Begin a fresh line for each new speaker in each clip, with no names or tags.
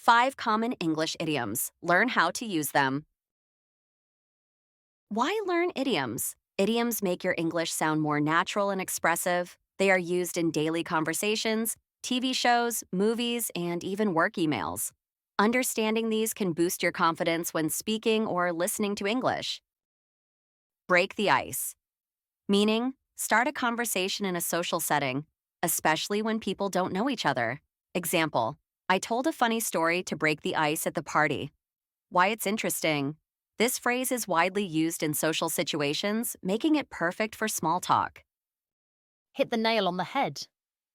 5 common English idioms. Learn how to use them. Why learn idioms? Idioms make your English sound more natural and expressive. They are used in daily conversations, TV shows, movies, and even work emails. Understanding these can boost your confidence when speaking or listening to English. Break the ice, meaning start a conversation in a social setting, especially when people don't know each other. Example, I told a funny story to break the ice at the party. Why it's interesting. This phrase is widely used in social situations, making it perfect for small talk.
Hit the nail on the head,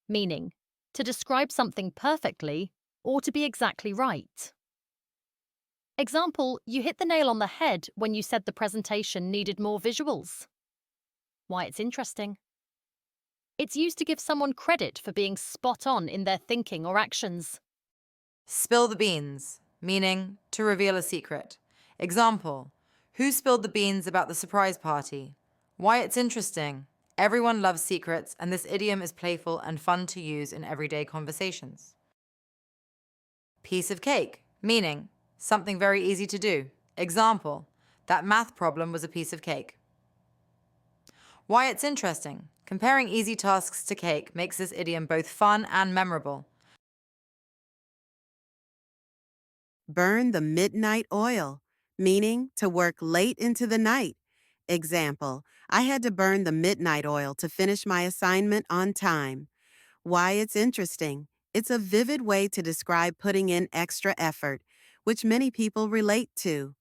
meaning to describe something perfectly or to be exactly right. Example, you hit the nail on the head when you said the presentation needed more visuals. Why it's interesting. It's used to give someone credit for being spot on in their thinking or actions.
Spill the beans, meaning to reveal a secret. Example, who spilled the beans about the surprise party? Why it's interesting. Everyone loves secrets, and this idiom is playful and fun to use in everyday conversations. Piece of cake, meaning something very easy to do. Example, that math problem was a piece of cake. Why it's interesting. Comparing easy tasks to cake makes this idiom both fun and memorable.
Burn the midnight oil, meaning to work late into the night. Example, I had to burn the midnight oil to finish my assignment on time. Why it's interesting. It's a vivid way to describe putting in extra effort, which many people relate to.